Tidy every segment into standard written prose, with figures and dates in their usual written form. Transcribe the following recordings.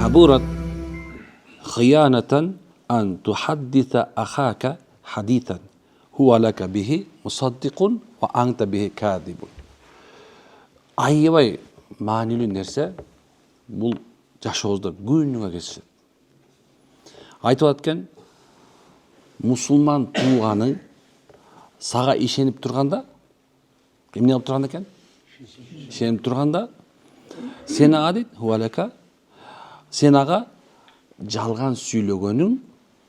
كبرت خيانة أن تحدث أخاك حديثا هو لك به مصدق وأنت به كاذب. Аябай маанилүү нерсе бул жашообузда күнүгө кезишет. Айтып аткан мусулман тууганың сага ишенип турганда, эмне кылып турган экен? Ишенип турганда сен ага дейт, хуалака, сен ага жалган сүйлөгөнүң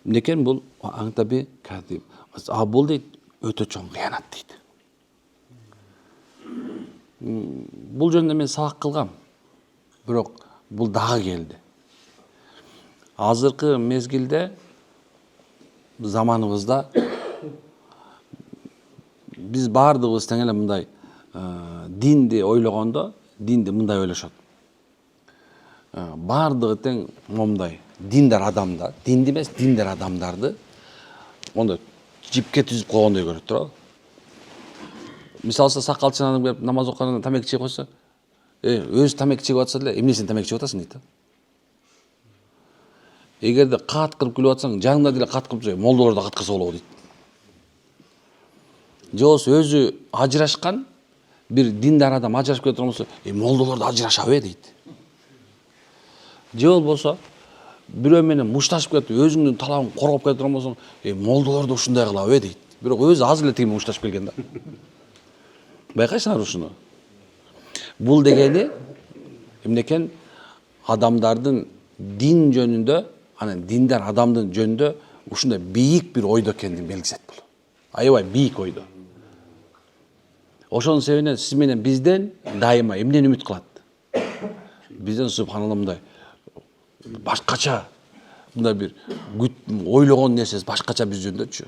эмнекен бул аңтаби кадиб. А бул дейт өтө чоң кыянат дейт. Бул жөнүндө мен сабак кылгам. Бирок бул дагы келди. Азыркы мезгилде заманыбызда биз баардыгыбыз тең эле мындай динди ойлогондо, динди мындай ойлошот. Баардыгы тең момундай диндар адамдар, динди эмес, диндар адамдарды онда жипке түзүп койгондой көрөт туурабы? Мисалы сакалчын адам келип намаз окуганда тамеки чегип койсо, өзү тамеки чегип атса деле, эмне сен тамеки чегип атасың дейт. Эгерде кат кылып күлүп атсаң, жаңда деле кат кылып жүрө, молдолор да кат кылса болобу дейт. Же болбосо өзү ажырашкан бир диндар адам ажырашып кеткен болсо, молдолор да ажырашабы дейт. Же болбосо бирөө менен мушташып кетип, өзүңдүн талабың коргоп кеткен болсоң, молдолор да ушундай кылабы дейт. Бирок өзү азыр эле тиги мушташып келген да. Байкайсыңар ушуну. Бул дегени эмнекен адамдардын дин жөнүндө, анан диндар адамдын жөнүндө ушундай бийик бир ойдо экендигин белгисет бул. Аябай бийик ойдо. Ошонун себебинен сиз менен бизден дайыма эмнени үмүт кылат? Бизден субханалла мындай башкача, мындай бир ойлогон нерсеси башкача биз жөнүндөчү.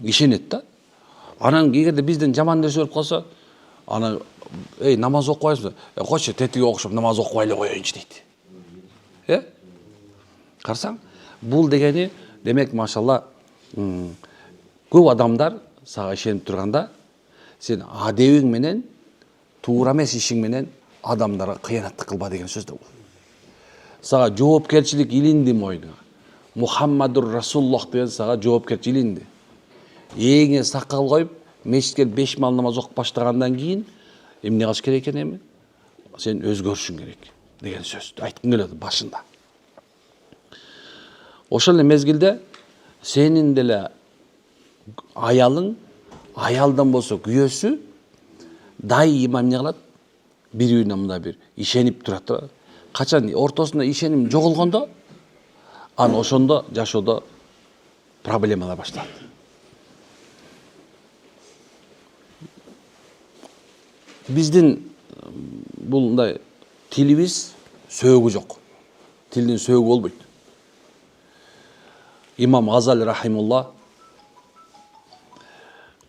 Ишенет да. Анан эгерде бизден жаман нерсе көрүп калса, ана намаз окубайсызбы? Койчу, тетиге окшоп намаз окубай эле коеюнчу дейт. Карасаң, бул дегени демек машалла көп адамдар сага ишенип турганда, сен адебиң менен, туура эмес ишиң менен адамдарга кыянаттык кылба деген сөз да бул. Сага жоопкерчилик илинди мойнуңа. Мухаммадур Расулуллах деген сага жоопкерчилик илинди. Эңе сакал коюп, мешитке 5 мал намаз окуп баштагандан кийин эмне кылыш керек экен эми? Сен өзгөрүшүң керек деген сөздү айткым келет башында. Ошол эле мезгилде сенин деле аялың, аялдан болсо күйөөсү дайыма эмне кылат? Бири-бирине мындай бир ишенип турат. Качан ортосунда ишеним жоголгондо, аны ошондо жашоодо проблемалар башталат. Биздин булдай тилибиз сөөгү жок. Тилдин сөөгү болбойт. Имам Газали рахимулла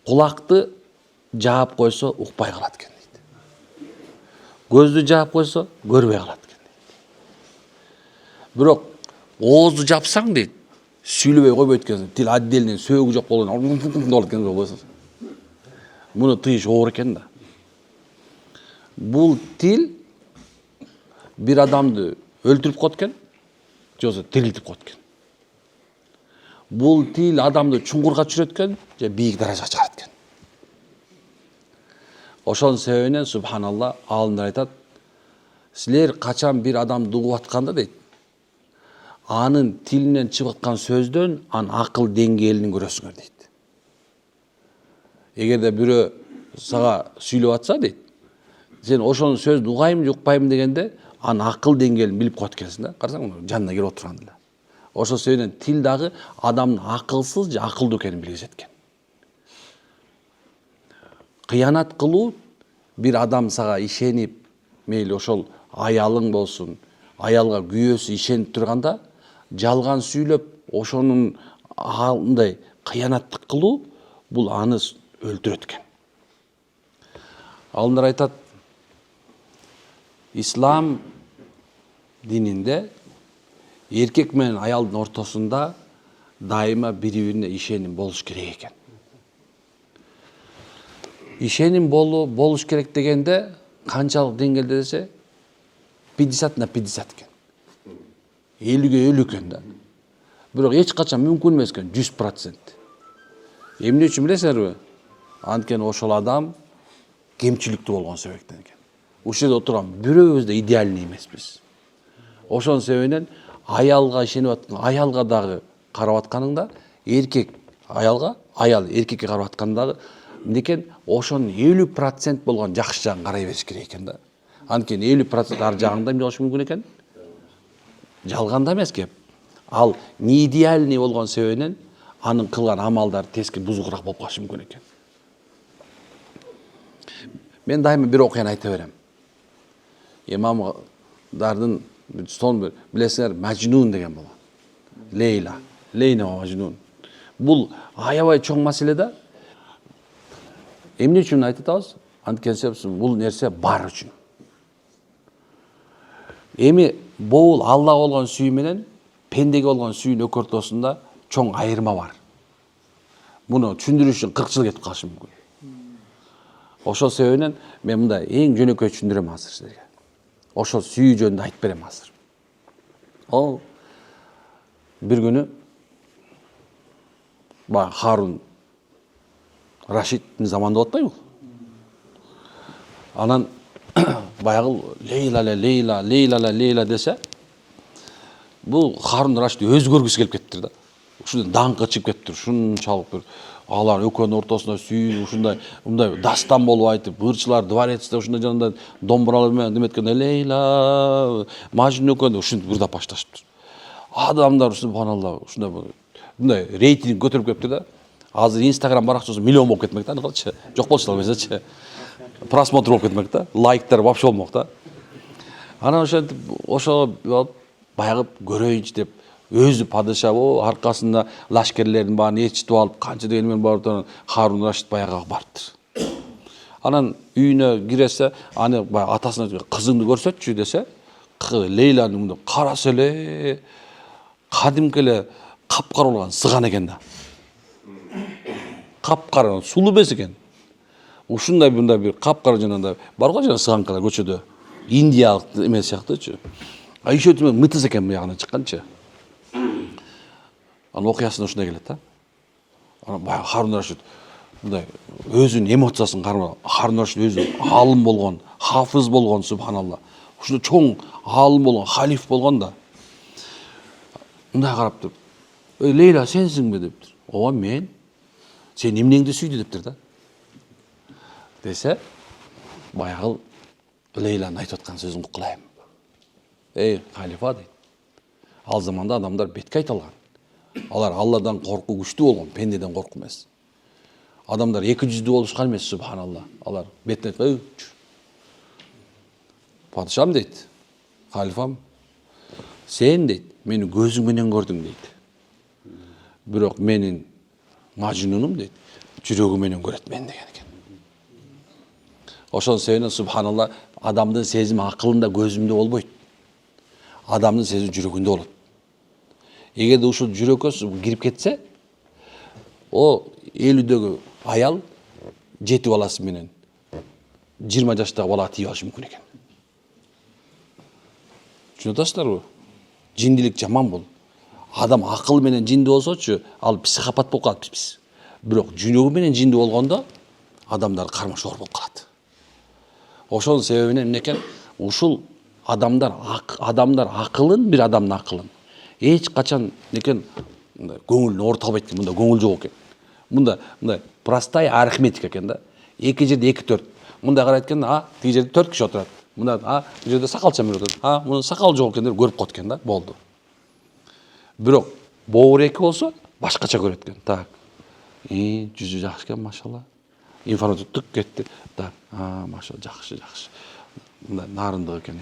кулакты жаап койсо укпай калат экен дейт. Көздү жаап койсо көрбөй калат экен дейт. Бирок оозду жапсаң дейт, сүйлөбөй койбойт экен. Тил отдельный сөөгү жок болот экен. Муну тыйыш оор экен да. Бул тил бир адамды өлтүрүп коет экен, же болбосо тирилтип коет экен. Бул тил адамды чуңгурга түшүрөт экен, же бийик даражага чыгарат экен. Ошонун себебинен субханалла алымдар айтат, силер качан бир адамды угуп атканда дейт, анын тилинен чыгып аткан сөздөн анын акыл деңгээлин көрөсүңөр дейт. Эгерде бирөө сага сүйлөп атса дейт, сен ошонун сөзүн угайм же укпайм дегенде анын акыл деңгээлин билип коет экенсиң да. Карасаң, жанына келип отурган эле. Ошол себебинен тил дагы адамдын акылсыз же акылдуу экенин билгизет экен. Кыянат кылуу бир адам сага ишенип, мейли ошол аялың болсун, аялга күйөөсү ишенип турганда, жалган сүйлөп, ошонун мындай кыянаттык кылуу бул аны өлтүрөт экен. Алымдар айтат, ислам дининде эркек менен аялдын ортосунда дайыма бири-бирине ишеним болуш керек экен. Ишеним болуш керек дегенде канчалык деңгээлде десе 50 на 50 экен. 50-ге 50 экен да. Бирок эч качан мүмкүн эмес экен 100%. Эмне үчүн билесиңерби? Анткени ошол адам кемчиликтүү болгон себептен экен. Ушул жерде отурган бирөөбүз да идеальный эмеспиз. Ошонун себебинен аялга ишенип аткан, аялга дагы карап атканыңда, эркек аялга, аял эркекке карап аткандагы экен ошонун 50% болгон жакшы жагын карай бериш керек экен да. Анткени 50% ар жагында эмне болушу мүмкүн экен? Жалганда эмес кеп. Ал не идеальный болгон себебинен анын кылган амалдары тескери бузугураак болуп калышы мүмкүн экен. Мен дайыма бир окуяны айта берем. Имамдардын son bilesizler Majnun деген болот. Leyla Majnun. Бул аябай чоң маселе да. Эмне үчүн айтып атабыз? Анткени бул нерсе бар үчүн. Эми бул Аллага болгон сүйүү менен пендеге болгон сүйүүнүн өкү ортосунда чоң айырма бар. Муну түшүндүрүш үчүн 40 жыл кетип калышы мүмкүн. Ошол себебинен мен мындай эң жөнөкөй түшүндүрөм азыр силерге. Ошол сүйүү жөнүндө айтып берем азыр. Ал бир күнү Харун Рашидтин заманында болот атпайбы? Анан баягы Лейла десе, бул Харун Рашид өзгөргүсү келип кеттир да. Ушундай даңкы чыгып кеттир. Ушунчалык бир алар экөөнүн ортосунда сүйүү, ушундай мындай дастан болуп айтып, ырчылар дворецте ушундай жанында домбуралар менен неметкенде Лейла, Мажнун экөөнү ушинтип ырдап башташыптыр. Адамдар субханалла ушундай мындай рейтинг көтөрүп келиптир да. Азыр Instagram баракчасы миллион болуп кетмек да, кылчы. Жок болчу эмесечи. Просмотр болуп кетмек да, лайктар вообще болмок да. Анан ошого баягы көрөйүнчү деп өзү падыша аркасында лашкерлердин баарын ээрчитип алып, канча деген менен барып Харун Рашид баягы барыптыр. Анан үйүнө киресе, аны баягы атасына кызыңды көрсөтчү десе, Лейланын мындай караса эле кадимки эле капкара болгон сыган экен да. Капкара, сулуу эмес экен. Ушундай мындай бир капкара жанагындай бар го жана сыганкалар көчөдө. Индиялык эмес сыяктычы. А еще мытыз экен буягына чыкканчы. Анын окуясына ушундай келет да. Анан баягы Харун Рашид мындай өзүнүн эмоциясын кармап, Харун Рашид өзү алым болгон, хафыз болгон, субханалла. Ушундай чоң алым болгон, халиф болгон да. Мындай карап туруп, Лейла сенсиңби дептир. Ооба мен. Сен эмнеңди сүйдү дептир да. Десе, баягы Лейланын айтып аткан сөзүн кулайм. Халифа дейт. Ал заманда адамдар бетке айта алган. Алар Алладан коркуу күчтүү болгон, пендеден коркуу эмес. Адамдар эки жүздүү болушкан эмес, субханалла. Алар бетине айткан, падышам дейт. Халифам, сен дейт, мени көзүң менен көрдүң дейт. Бирок менин Мажнунум дейт, жүрөгү менен көрөт мен деген экен. Ошол себептен субханалла адамдын сезими акылында, көзүндө болбойт. Адамдын сезими жүрөгүндө болот. Эгерде ушул жүрөккө кирип кетсе, о 50-дөгү аял 7 баласы менен 20 жаштагы балага тийип алышы мүмкүн экен. Түшүнүп атасыздарбы? Жиндилик жаман бул. Адам акыл менен жинди болсочу, ал психопат болуп калат биз. Бирок жүрөгү менен жинди болгондо адамдар кармашоор болуп калат. Ошол себебинен эмне экен? Ушул адамдар акылын, бир адамдын акылын эч качан экен көңүлүнө ортолбойт экен, мында көңүл жок экен. Мында простая арифметика экен да. 2 жерде 2 4. Мында карайт экен, тиги жерде 4 киши отурат. Мында бул жерде сакалчан бир отурат. Мунун сакал жок экен деп көрүп коет экен да, болду. Бирок боору эки болсо башкача көрөт экен. Так. Жүзү жакшы экен, машалла. Информация тык кетти. Так, машалла, жакшы. Мындай нарындык экен.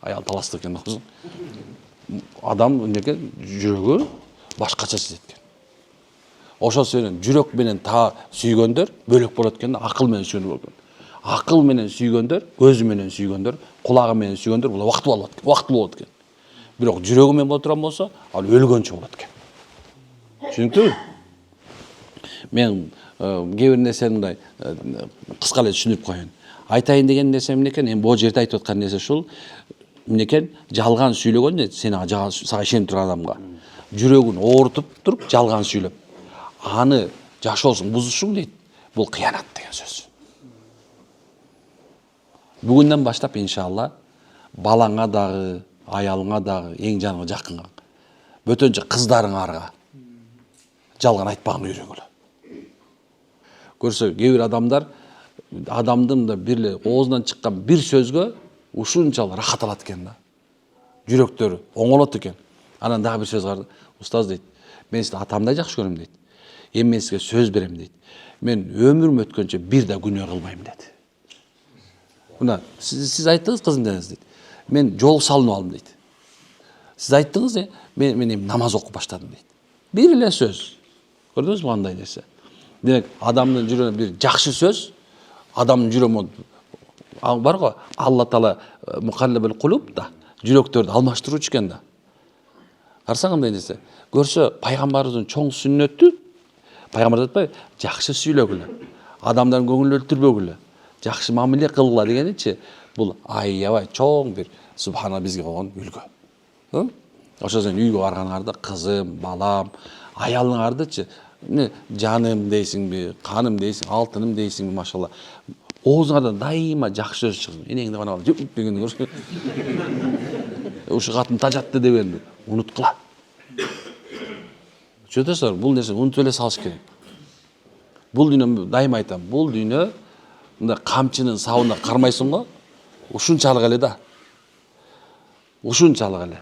Аял таластык экен. Адам эмнеге жүрөгү башкача сезет экен. Ошол себептен жүрөк менен сүйгөндөр бөлөк болот экен, акыл менен сүйгөндөр болот экен. Акыл менен сүйгөндөр, көзү менен сүйгөндөр, кулагы менен сүйгөндөр бул вактылуу болот экен. Бирок жүрөгү менен боло турган болсо, ал өлгөнчө болот экен. Түшүнүктүбү? Мен кээ бир нерсени мындай кыска эле түшүндүрүп коеюн. Айтайын деген нерсе эмне экен? Эми бул жерде айтып аткан нерсе ушул Эмнекен жалган сүйлөгөн сени сага ишенип турган адамга жүрөгүн оорутуп туруп жалган сүйлөп аны жашоосун бузушуң дейт. Бул кыянат деген сөз. Бүгүндөн баштап иншалла балаңа дагы, аялыңа дагы, эң жаныңа жакынга, бөтөнчө кыздарыңарга жалган айтпаганга үйрөнгүлө. Көрсө кээ бир адамдар адамдын да бир эле оозунан чыккан бир сөзгө ушунчалык рахат алат экен да. Жүрөктөрү оңолот экен. Анан дагы бир сөз карды. Устаз дейт, мен сизди атамдай жакшы көрөм дейт. Эми мен сизге сөз берем дейт. Мен өмүрүм өткөнчө бир да күнөө кылбайм дейт. Мына сиз айттыңыз кызым дедиңиз дейт. Мен жол салынып алдым дейт. Сиз айттыңыз мен эми намаз окуп баштадым дейт. Бир эле сөз. Көрдүңүзбү кандай нерсе? Демек адамдын жүрөгүнө бир жакшы сөз адамдын жүрөгүнө бар го, Алла Таала мукаллибул кулуб да жүрөктөрдү алмаштыруучу экен да. Карасаң кандай нерсе? Көрсө пайгамбарыбыздын чоң сүннөтү пайгамбар айтпайбы? Жакшы сүйлөгүлө, адамдардын көңүлүн өлтүрбөгүлө, жакшы мамиле кылгыла дегеничи бул аябай чоң бир субхана бизге койгон үлгү. Ошо сен үйгө барганыңарда кызым, балам, аялыңардычы жаным дейсиңби, каным дейсиң, алтыным дейсиңби, машалла. Оозуңардан дайыма жакшы сөз чыгсын. Энеңди гана алып жүп дегенди көрсө. Ушу катын тажатты дегенди унуткула. Чөтөсүңөр, бул нерсе унутуп эле салыш керек. Бул дүйнө дайыма айтам, бул дүйнө мындай камчынын сабына кармайсың го, ушунчалык эле да. Ушунчалык эле.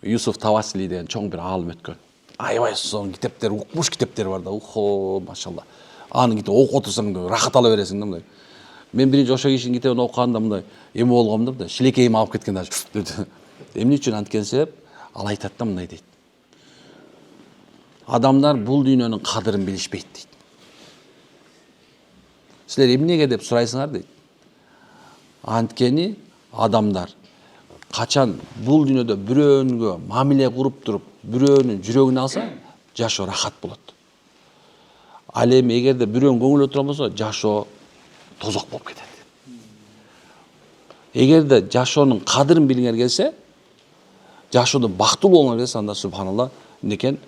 Юсуф Тавасли деген чоң бир аалым өткөн. Аябай сонун китептер, укмуш китептер бар да. Ухо, машалла. Анын китебин окуп отурсаң да рахат ала бересиң да мындай. Мен биринчи ошо кишинин китебин окуганда мындай эме болгом да, шилекейим алып кеткен да. Эмне үчүн анткен себеп? Ал айтат да мындай дейт. Адамдар бул дүйнөнүн кадырын билишпейт дейт. Силер эмнеге деп сурайсыңар дейт. Анткени адамдар качан бул дүйнөдө бирөөнгө мамиле куруп туруп, бирөөнүн жүрөгүн алса, жашоо рахат болот. Ал эми эгерде бирөөнүн көңүлү отурган болсо, жашоо тозок болуп кетет. Эгерде жашоонун кадырын билиңер келсе, жашоодо бактылуу болуңар келсе, анда субханалла, эмнекен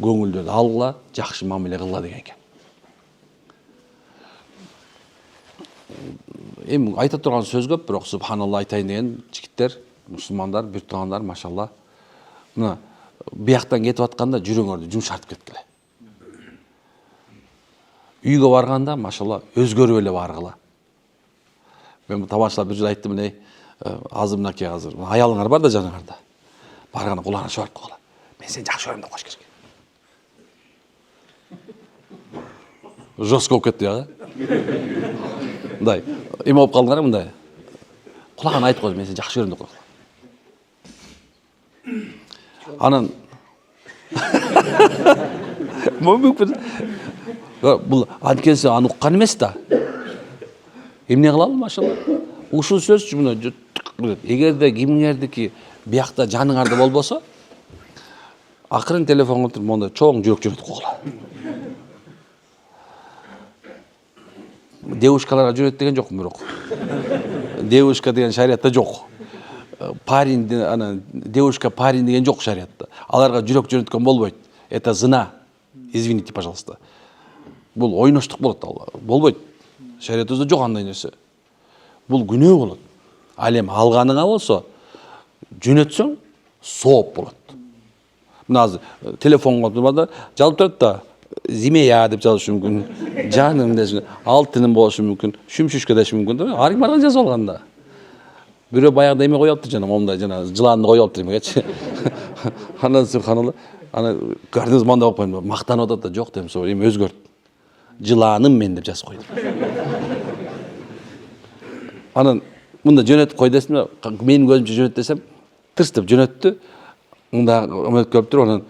көңүлдөрдү алгыла, жакшы мамиле кылгыла деген экен. Эми айта турган сөз көп, бирок субханалла айтайын деген жигиттер, мусулмандар, бир туугандар, машалла. Мына бияктан кетип атканда жүрөгүңөрдү жумшартып кеткиле. Үйгө барганда, машалла, өзгөрүп эле баргыла. Мен тамашалап бир жыл айттым, азыр мынакей азыр аялыңар бар да жаныңарда. Барганда кулагына чыгарып койгула. Мен сени жакшы көрөм деп коюш керек. Жестко болуп кетти да. Мындай, эме болуп калдыңар мындай. Кулагына айтып кой, мен сени жакшы көрөм деп койгула. Анан мүмкүн бул анткенсе аны уккан эмес да. Эмне кылалы, машалла. Ушул сөзчү мына эгерде кимиңердики биякта жаныңарда болбосо, акырын телефонго туруп монда чоң жүрөк жөнөтүп койгула. Девушкаларга жөнөт деген жок бирок. Девушка деген шариатта жок. Парень, ана девушка парень деген жок шариатта. Аларга жүрөк жөнөткөн болбойт. Это зина. Извините, пожалуйста. Бул ойноштук болот. Болбойт. Шариатыбызда жок андай нерсе. Бул күнөө болот. Ал эми алганыңа болсо, жөнөтсөң сооп болот. Мына азыр телефонго турбада жалып турат да, зимея деп жазышы мүмкүн, жаным деши, алтыным болушу мүмкүн, шүмшүшкө деши мүмкүн да. Ар ким барган жазып алганда. Бирөө баягыда эме коюп алыптыр жана, момундай жана жыланды коюп алыптыр эмегечи. Анан субханалла, ана көрдүңүз монда болуп койду, мактанып атат да, жок демсе, эми өзгөрт. Жыланым мен деп жазып койду. Анан мында жөнөтүп кой десем, менин көзүмчө жөнөт десем, тырс деп жөнөттү. Мында өмөт көрүп туруп, анан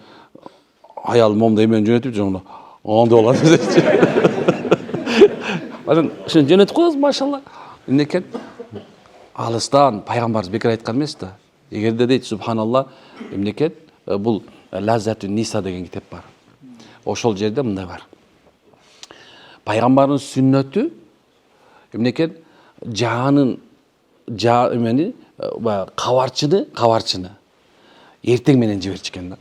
аялым момунда эмени жөнөтүп жүргөндө, оңдоп алат. Анан ушуну жөнөтүп коебуз, машалла. Эмнекен? Алыстан пайгамбарыбыз бекер айткан эмес да. Эгерде дейт субханалла, эмнекен? Бул Лаззатун Ниса деген китеп бар. Ошол жерде мындай бар. Пайгамбардын сүннөтү Эмнекен эмени кабарчыны эртең менен жиберчү экен да.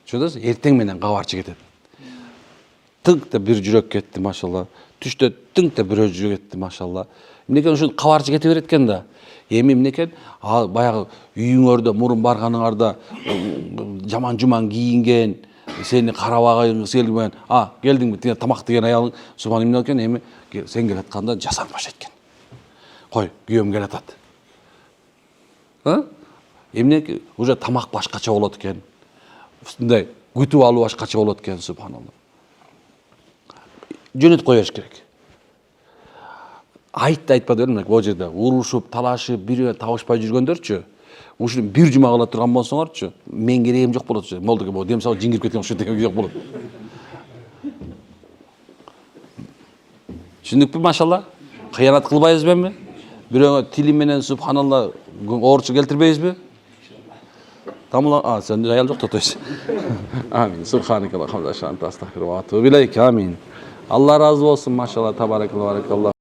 Түшүнөсүз? Эртең менен кабарчы кетет. Тыңк деп бир жүрөк кетти, машалла. Түштө тыңк деп бирөө жүрөк кетти, машалла. Эмнекен ушул кабарчы кете берет экен да. Эми эмнекен баягы үйүңөрдө мурун барганыңарда жаман жуман кийинген, сени карабаган, келген, келдиңби, тиги тамак деген аялың, субхан эмне экен, эми сен келатканда жасаң баштайт экен. Кой, күйөөм келатат. Эмне уже тамак башкача болот экен. Мындай күтүп алуу башкача болот экен, субханалла. Жөнөтүп кое бериш керек. Айтпа дедим, бул жерде урушуп, талашып, бирөө табышпай жүргөндөрчү, ушуну бир жума кыла турган болсоңорчу, мен керегим жок болот. Молдоге бул демсал жиңирип кеткен ушул деген жок болот. Түшүндүкпү, машалла? Кыянат кылбайбызбы эми? Бирөөгө тили менен субханалла оорчу келтирбейбизби? Тамла, сен аял жок тотойсуң. Амин. Субханакалла, хамдашан, тастагфиру ва атубу илейк. Амин. Алла разы болсун, машалла, табаракалла, баракалла.